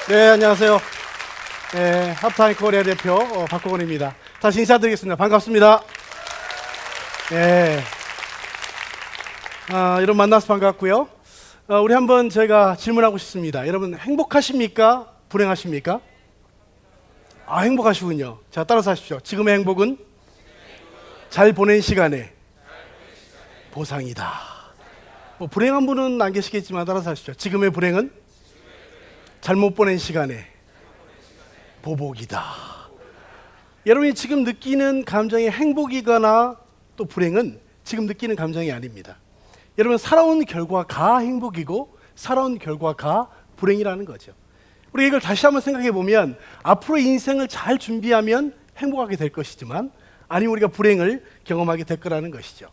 네, 안녕하세요. 네, 하프타임 코리아 대표 박호건입니다. 다시 인사드리겠습니다. 반갑습니다. 네, 여러분 만나서 반갑고요. 우리 한번 제가 질문하고 싶습니다. 여러분 행복하십니까? 불행하십니까? 행복하시군요. 자, 따라서 하십시오. 지금의 행복은 잘 보낸 시간에 보상이다. 뭐 불행한 분은 안 계시겠지만 따라서 하십시오. 지금의 불행은 잘못 보낸 시간에 보복이다. 여러분이 지금 느끼는 감정이 행복이거나 또 불행은 지금 느끼는 감정이 아닙니다. 여러분 살아온 결과가 행복이고 살아온 결과가 불행이라는 거죠. 우리가 이걸 다시 한번 생각해 보면 앞으로 인생을 잘 준비하면 행복하게 될 것이지만 아니면 우리가 불행을 경험하게 될 거라는 것이죠.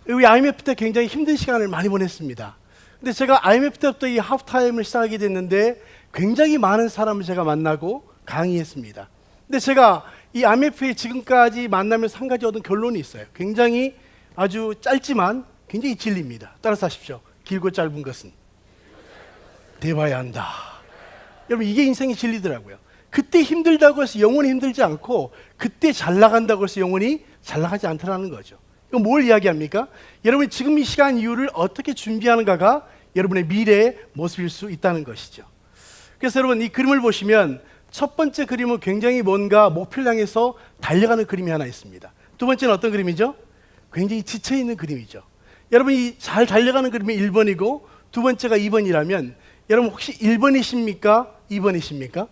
우리 IMF 때 굉장히 힘든 시간을 많이 보냈습니다. 근데 제가 IMF 때부터 이 하프타임을 시작하게 됐는데 굉장히 많은 사람을 제가 만나고 강의했습니다. 근데 제가 이 IMF에 지금까지 만나면서 한 가지 얻은 결론이 있어요. 굉장히 아주 짧지만 굉장히 진리입니다. 따라서 하십시오. 길고 짧은 것은 대봐야 한다. 여러분 이게 인생의 진리더라고요. 그때 힘들다고 해서 영원히 힘들지 않고 그때 잘 나간다고 해서 영원히 잘 나가지 않다는 거죠. 이건 뭘 이야기합니까? 여러분이 지금 이 시간 이후를 어떻게 준비하는가가 여러분의 미래의 모습일 수 있다는 것이죠. 그래서 여러분 이 그림을 보시면 첫 번째 그림은 굉장히 뭔가 목표를 향해서 달려가는 그림이 하나 있습니다. 두 번째는 어떤 그림이죠? 굉장히 지쳐있는 그림이죠. 여러분이 잘 달려가는 그림이 1번이고 두 번째가 2번이라면 여러분 혹시 1번이십니까? 2번이십니까?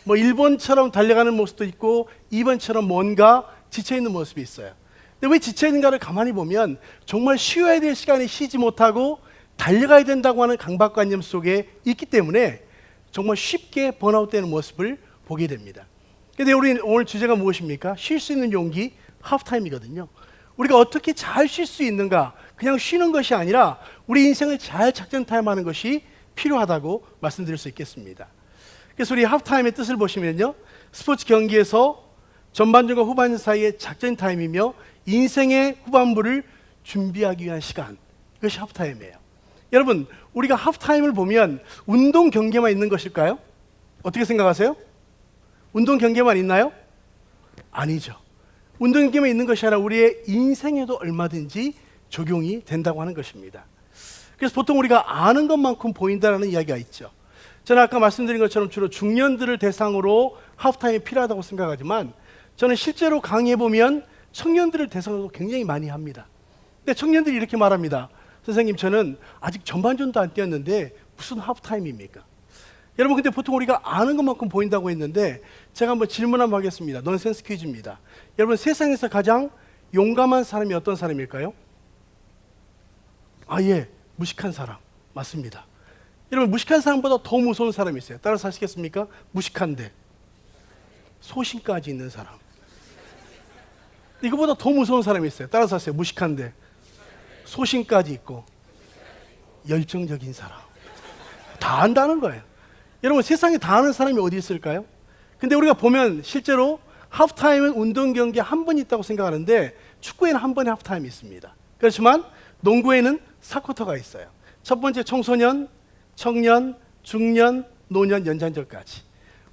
뭐 1번처럼 달려가는 모습도 있고 2번처럼 뭔가 지쳐있는 모습이 있어요. 근데 왜 지쳐있는가를 가만히 보면 정말 쉬어야 될 시간에 쉬지 못하고 달려가야 된다고 하는 강박관념 속에 있기 때문에 정말 쉽게 번아웃되는 모습을 보게 됩니다. 근데 우리 오늘 주제가 무엇입니까? 쉴 수 있는 용기, 하프타임이거든요. 우리가 어떻게 잘 쉴 수 있는가? 그냥 쉬는 것이 아니라 우리 인생을 잘 작전 타임하는 것이 필요하다고 말씀드릴 수 있겠습니다. 그래서 우리 하프타임의 뜻을 보시면요, 스포츠 경기에서 전반전과 후반전 사이의 작전 타임이며 인생의 후반부를 준비하기 위한 시간, 이것이 하프타임이에요. 여러분 우리가 하프타임을 보면 운동 경기만 있는 것일까요? 어떻게 생각하세요? 운동 경기만 있나요? 아니죠. 운동 경기만 있는 것이 아니라 우리의 인생에도 얼마든지 적용이 된다고 하는 것입니다. 그래서 보통 우리가 아는 것만큼 보인다는 이야기가 있죠. 저는 아까 말씀드린 것처럼 주로 중년들을 대상으로 하프타임이 필요하다고 생각하지만 저는 실제로 강의해보면 청년들을 대상으로 굉장히 많이 합니다. 근데 청년들이 이렇게 말합니다. 선생님 저는 아직 전반전도 안 뛰었는데 무슨 하프타임입니까? 여러분 근데 보통 우리가 아는 것만큼 보인다고 했는데 제가 한번 질문 한번 하겠습니다. 넌센스 퀴즈입니다. 여러분 세상에서 가장 용감한 사람이 어떤 사람일까요? 예, 무식한 사람. 맞습니다. 여러분 무식한 사람보다 더 무서운 사람이 있어요. 따라서 하시겠습니까? 무식한데 소신까지 있는 사람. 이거보다 더 무서운 사람이 있어요. 따라서 하세요. 무식한데 소신까지 있고 열정적인 사람. 다 안다는 거예요. 여러분 세상에 다 아는 사람이 어디 있을까요? 근데 우리가 보면 실제로 하프타임은 운동 경기에 한 번 있다고 생각하는데 축구에는 한 번의 하프타임이 있습니다. 그렇지만 농구에는 4쿼터가 있어요. 첫 번째 청소년, 청년, 중년, 노년, 연장전까지.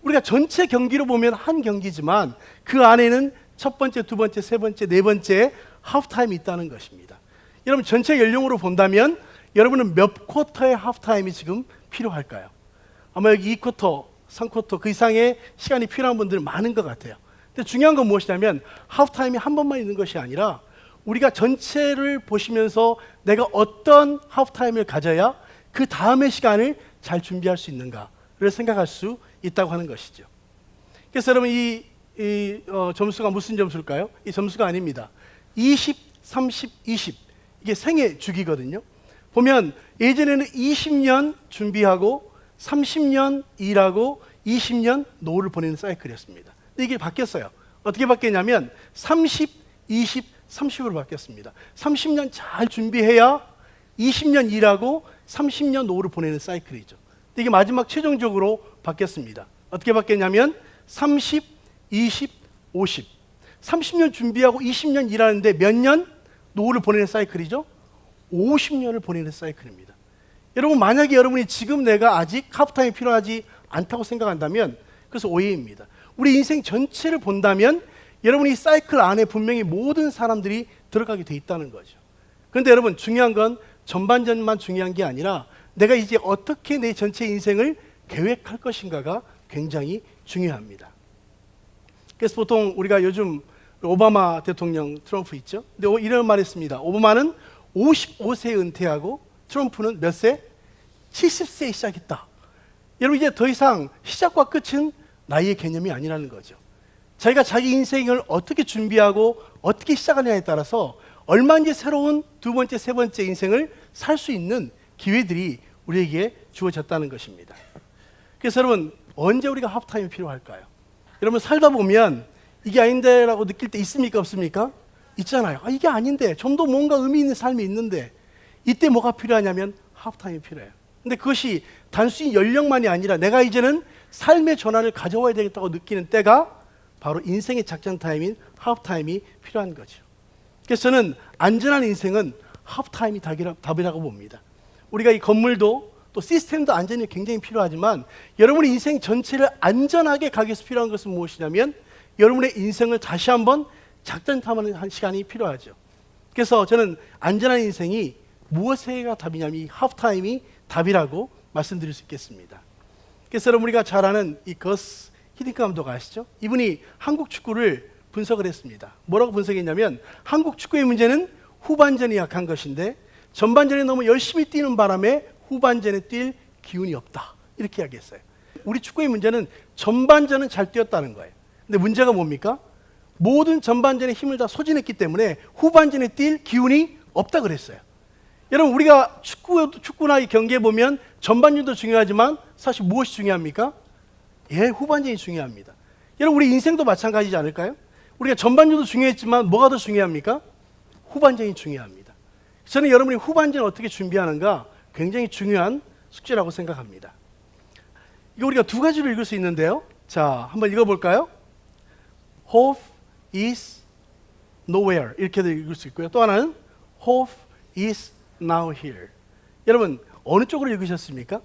우리가 전체 경기로 보면 한 경기지만 그 안에는 첫 번째, 두 번째, 세 번째, 네 번째 하프타임이 있다는 것입니다. 여러분 전체 연령으로 본다면 여러분은 몇 쿼터의 하프타임이 지금 필요할까요? 아마 여기 2쿼터, 3쿼터 그 이상의 시간이 필요한 분들은 많은 것 같아요. 근데 중요한 건 무엇이냐면 하프타임이 한 번만 있는 것이 아니라 우리가 전체를 보시면서 내가 어떤 하프타임을 가져야 그 다음의 시간을 잘 준비할 수 있는가를 생각할 수 있다고 하는 것이죠. 그래서 여러분 이 점수가 무슨 점수일까요? 이 점수가 아닙니다. 20, 30, 20 이게 생애 주기거든요. 보면 예전에는 20년 준비하고 30년 일하고 20년 노후를 보내는 사이클이었습니다. 근데 이게 바뀌었어요. 어떻게 바뀌었냐면 30, 20, 30으로 바뀌었습니다. 30년 잘 준비해야 20년 일하고 30년 노후를 보내는 사이클이죠. 근데 이게 마지막 최종적으로 바뀌었습니다. 어떻게 바뀌었냐면 30, 20, 50 30년 준비하고 20년 일하는데 몇 년 노후를 보내는 사이클이죠? 50년을 보내는 사이클입니다. 여러분 만약에 여러분이 지금 내가 아직 하프타임이 필요하지 않다고 생각한다면 그것은 오해입니다. 우리 인생 전체를 본다면 여러분이 이 사이클 안에 분명히 모든 사람들이 들어가게 돼 있다는 거죠. 그런데 여러분 중요한 건 전반전만 중요한 게 아니라 내가 이제 어떻게 내 전체 인생을 계획할 것인가가 굉장히 중요합니다. 그래서 보통 우리가 요즘 오바마 대통령 트럼프 있죠. 근데 이런 말 했습니다. 오바마는 55세에 은퇴하고 트럼프는 몇 세? 70세에 시작했다. 여러분 이제 더 이상 시작과 끝은 나이의 개념이 아니라는 거죠. 자기가 자기 인생을 어떻게 준비하고 어떻게 시작하느냐에 따라서 얼마든지 새로운 두 번째, 세 번째 인생을 살 수 있는 기회들이 우리에게 주어졌다는 것입니다. 그래서 여러분 언제 우리가 하프타임이 필요할까요? 여러분 살다 보면 이게 아닌데 라고 느낄 때 있습니까 없습니까? 있잖아요. 이게 아닌데 좀 더 뭔가 의미 있는 삶이 있는데 이때 뭐가 필요하냐면 하프타임이 필요해요. 근데 그것이 단순히 연령만이 아니라 내가 이제는 삶의 전환을 가져와야 되겠다고 느끼는 때가 바로 인생의 작전 타임인 하프타임이 필요한 거죠. 그래서 저는 안전한 인생은 하프타임이 답이라고 봅니다. 우리가 이 건물도 또 시스템도 안전이 굉장히 필요하지만 여러분의 인생 전체를 안전하게 가기 위해서 필요한 것은 무엇이냐면 여러분의 인생을 다시 한번 작전 탐하는 시간이 필요하죠. 그래서 저는 안전한 인생이 무엇에가 답이냐면 이 하프타임이 답이라고 말씀드릴 수 있겠습니다. 그래서 여러분 우리가 잘 아는 이 거스 히딩크 감독 아시죠? 이분이 한국 축구를 분석을 했습니다. 뭐라고 분석했냐면 한국 축구의 문제는 후반전이 약한 것인데 전반전에 너무 열심히 뛰는 바람에 후반전에 뛸 기운이 없다. 이렇게 이야기했어요. 우리 축구의 문제는 전반전은 잘 뛰었다는 거예요. 근데 문제가 뭡니까? 모든 전반전에 힘을 다 소진했기 때문에 후반전에 뛸 기운이 없다 그랬어요. 여러분 우리가 축구나 이 경기에 보면 전반전도 중요하지만 사실 무엇이 중요합니까? 후반전이 중요합니다. 여러분 우리 인생도 마찬가지지 않을까요? 우리가 전반전도 중요했지만 뭐가 더 중요합니까? 후반전이 중요합니다. 저는 여러분이 후반전을 어떻게 준비하는가 굉장히 중요한 숙제라고 생각합니다. 이거 우리가 두 가지로 읽을 수 있는데요. 자, 한번 읽어볼까요? Hope is nowhere 이렇게도 읽을 수 있고요. 또 하나는 Hope is now here. 여러분 어느 쪽으로 읽으셨습니까?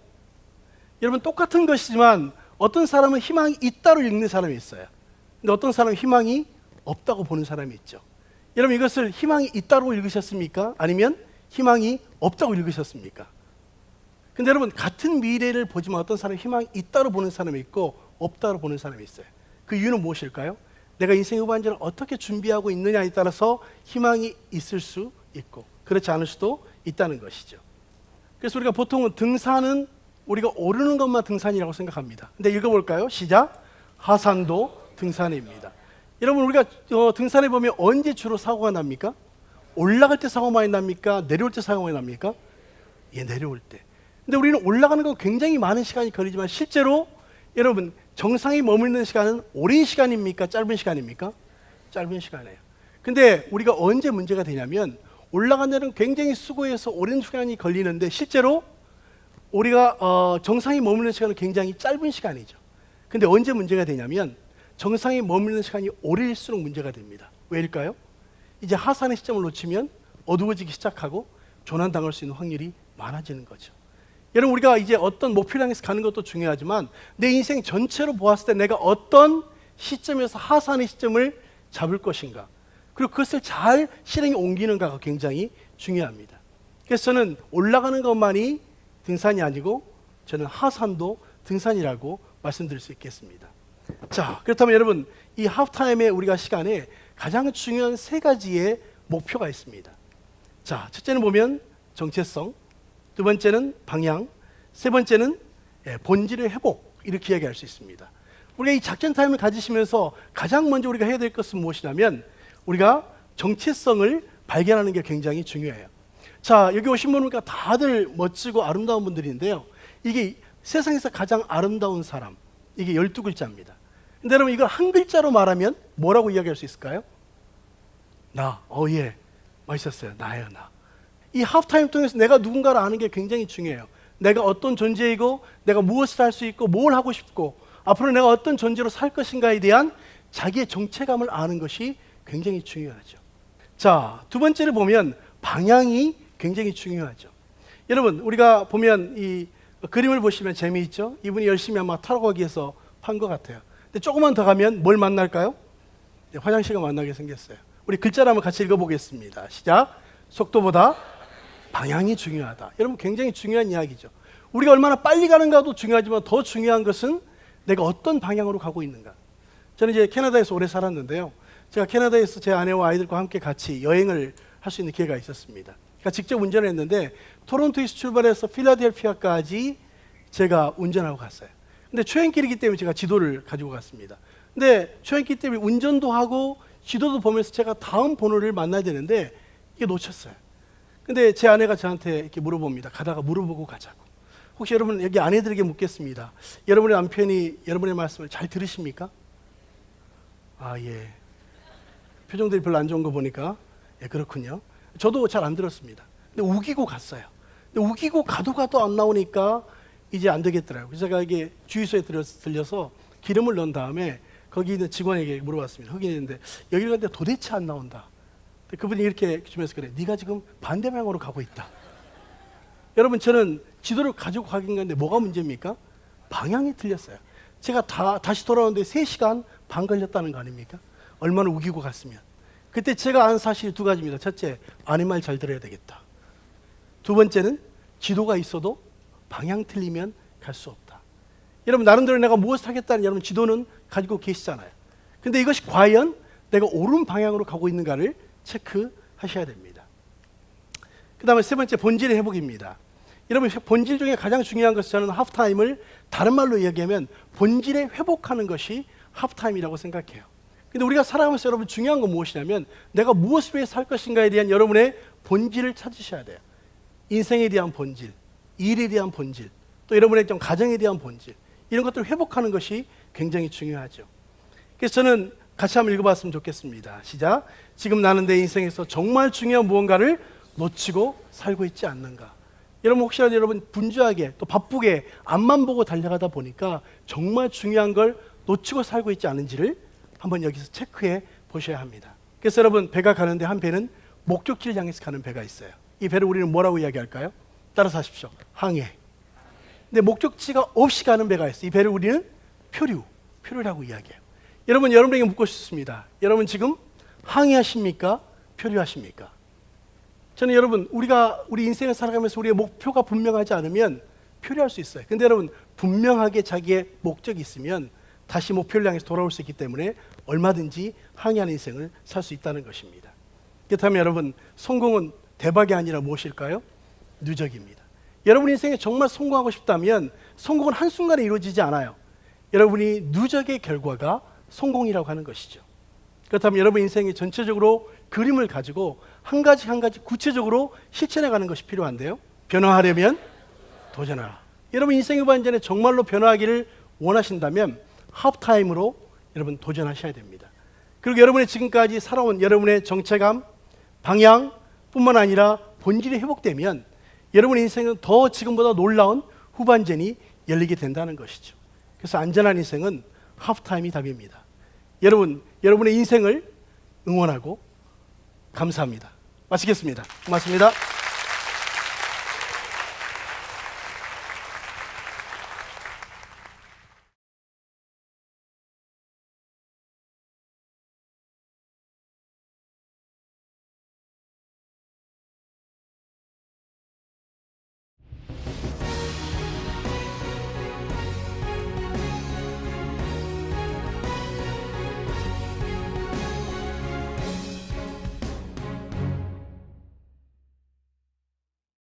여러분 똑같은 것이지만 어떤 사람은 희망이 있다로 읽는 사람이 있어요. 근데 어떤 사람은 희망이 없다고 보는 사람이 있죠. 여러분 이것을 희망이 있다고 읽으셨습니까? 아니면 희망이 없다고 읽으셨습니까? 근데 여러분 같은 미래를 보지만 어떤 사람은 희망이 있다고 보는 사람이 있고 없다고 보는 사람이 있어요. 그 이유는 무엇일까요? 내가 인생 후반전을 어떻게 준비하고 있느냐에 따라서 희망이 있을 수 있고 그렇지 않을 수도 있다는 것이죠. 그래서 우리가 보통은 등산은 우리가 오르는 것만 등산이라고 생각합니다. 근데 읽어볼까요? 시작. 하산도 등산입니다. 여러분 우리가 등산해 보면 언제 주로 사고가 납니까? 올라갈 때 사고 많이 납니까? 내려올 때 사고 많이 납니까? 내려올 때. 근데 우리는 올라가는 건 굉장히 많은 시간이 걸리지만 실제로 여러분 정상에 머무르는 시간은 오랜 시간입니까? 짧은 시간입니까? 짧은 시간이에요. 근데 우리가 언제 문제가 되냐면 올라가는 데는 굉장히 수고해서 오랜 시간이 걸리는데 실제로 우리가 정상에 머무르는 시간은 굉장히 짧은 시간이죠. 근데 언제 문제가 되냐면 정상에 머무르는 시간이 오래일수록 문제가 됩니다. 왜일까요? 이제 하산의 시점을 놓치면 어두워지기 시작하고 조난당할 수 있는 확률이 많아지는 거죠. 여러분 우리가 이제 어떤 목표를 향해서 가는 것도 중요하지만 내 인생 전체로 보았을 때 내가 어떤 시점에서 하산의 시점을 잡을 것인가 그리고 그것을 잘 실행에 옮기는가가 굉장히 중요합니다. 그래서 저는 올라가는 것만이 등산이 아니고 저는 하산도 등산이라고 말씀드릴 수 있겠습니다. 자, 그렇다면 여러분 이 하프타임의 우리가 시간에 가장 중요한 세 가지의 목표가 있습니다. 자, 첫째는 보면 정체성, 두 번째는 방향, 세 번째는 본질의 회복 이렇게 이야기할 수 있습니다. 우리가 이 작전 타임을 가지시면서 가장 먼저 우리가 해야 될 것은 무엇이냐면 우리가 정체성을 발견하는 게 굉장히 중요해요. 자, 여기 오신 분은 다들 멋지고 아름다운 분들인데요. 이게 세상에서 가장 아름다운 사람 이게 12글자입니다. 근데 여러분 이걸 한 글자로 말하면 뭐라고 이야기할 수 있을까요? 나, 멋있었어요. 나예요, 나. 이 하프타임 통해서 내가 누군가를 아는 게 굉장히 중요해요. 내가 어떤 존재이고 내가 무엇을 할 수 있고 뭘 하고 싶고 앞으로 내가 어떤 존재로 살 것인가에 대한 자기의 정체감을 아는 것이 굉장히 중요하죠. 자, 두 번째를 보면 방향이 굉장히 중요하죠. 여러분 우리가 보면 이 그림을 보시면 재미있죠? 이분이 열심히 아마 타러 가기 위해서 판 것 같아요. 근데 조금만 더 가면 뭘 만날까요? 네, 화장실과 만나게 생겼어요. 우리 글자를 한번 같이 읽어보겠습니다. 시작. 속도보다 방향이 중요하다. 여러분 굉장히 중요한 이야기죠. 우리가 얼마나 빨리 가는가도 중요하지만 더 중요한 것은 내가 어떤 방향으로 가고 있는가. 저는 이제 캐나다에서 오래 살았는데요. 제가 캐나다에서 제 아내와 아이들과 함께 같이 여행을 할 수 있는 기회가 있었습니다. 그러니까 직접 운전을 했는데 토론토에서 출발해서 필라델피아까지 제가 운전하고 갔어요. 근데 초행길이기 때문에 제가 지도를 가지고 갔습니다. 근데 초행길 때문에 운전도 하고 지도도 보면서 제가 다음 번호를 만나야 되는데 이게 놓쳤어요. 근데 제 아내가 저한테 이렇게 물어봅니다. 가다가 물어보고 가자고. 혹시 여러분 여기 아내들에게 묻겠습니다. 여러분의 남편이 여러분의 말씀을 잘 들으십니까? 아, 예. 표정들이 별로 안 좋은 거 보니까 예, 그렇군요. 저도 잘 안 들었습니다. 근데 우기고 갔어요. 근데 우기고 가도 안 나오니까 이제 안 되겠더라고요. 그래서 제가 이게 주유소에 들려서 기름을 넣은 다음에 거기 있는 직원에게 물어봤습니다. 흑인인데 여기를 갔는데 도대체 안 나온다. 그분이 이렇게 주면서 그래. 네가 지금 반대 방향으로 가고 있다. 여러분 저는 지도를 가지고 가긴 갔는데 뭐가 문제입니까? 방향이 틀렸어요. 제가 다시 돌아오는데 3시간 반 걸렸다는 거 아닙니까? 얼마나 우기고 갔으면. 그때 제가 안 사실이 2가지입니다. 첫째, 아내 말 잘 들어야 되겠다. 두 번째는 지도가 있어도 방향 틀리면 갈 수 없다. 여러분 나름대로 내가 무엇을 하겠다는 여러분 지도는 가지고 계시잖아요. 근데 이것이 과연 내가 옳은 방향으로 가고 있는가를 체크하셔야 됩니다. 그 다음에 세 번째, 본질의 회복입니다. 여러분 본질 중에 가장 중요한 것은 저는 하프타임을 다른 말로 이야기하면 본질에 회복하는 것이 하프타임이라고 생각해요. 근데 우리가 살아가면서 여러분 중요한 건 무엇이냐면 내가 무엇을 위해 살 것인가에 대한 여러분의 본질을 찾으셔야 돼요. 인생에 대한 본질, 일에 대한 본질, 또 여러분의 좀 가정에 대한 본질, 이런 것들을 회복하는 것이 굉장히 중요하죠. 그래서 저는 같이 한번 읽어봤으면 좋겠습니다. 시작. 지금 나는 내 인생에서 정말 중요한 무언가를 놓치고 살고 있지 않는가. 여러분 혹시라도 여러분 분주하게 또 바쁘게 앞만 보고 달려가다 보니까 정말 중요한 걸 놓치고 살고 있지 않은지를 한번 여기서 체크해 보셔야 합니다. 그래서 여러분 배가 가는데 한 배는 목적지를 향해서 가는 배가 있어요. 이 배를 우리는 뭐라고 이야기할까요? 따라서 하십시오. 항해. 근데 목적지가 없이 가는 배가 있어요. 이 배를 우리는 표류라고 이야기해요. 여러분 여러분에게 묻고 싶습니다. 여러분 지금 항해하십니까? 표류하십니까? 저는 여러분 우리 인생을 살아가면서 우리의 목표가 분명하지 않으면 표류할 수 있어요. 근데 여러분 분명하게 자기의 목적이 있으면 다시 목표를 향해서 돌아올 수 있기 때문에 얼마든지 항해하는 인생을 살 수 있다는 것입니다. 그렇다면 여러분 성공은 대박이 아니라 무엇일까요? 누적입니다. 여러분 인생에 정말 성공하고 싶다면 성공은 한순간에 이루어지지 않아요. 여러분이 누적의 결과가 성공이라고 하는 것이죠. 그렇다면 여러분 인생의 전체적으로 그림을 가지고 한 가지 구체적으로 실천해 가는 것이 필요한데요. 변화하려면 도전하라. 여러분 인생의 반전에 정말로 변화하기를 원하신다면 하프타임으로 여러분 도전하셔야 됩니다. 그리고 여러분의 지금까지 살아온 여러분의 정체감, 방향 뿐만 아니라 본질이 회복되면 여러분의 인생은 더 지금보다 놀라운 후반전이 열리게 된다는 것이죠. 그래서 안전한 인생은 하프타임이 답입니다. 여러분의 인생을 응원하고 감사합니다. 마치겠습니다. 고맙습니다.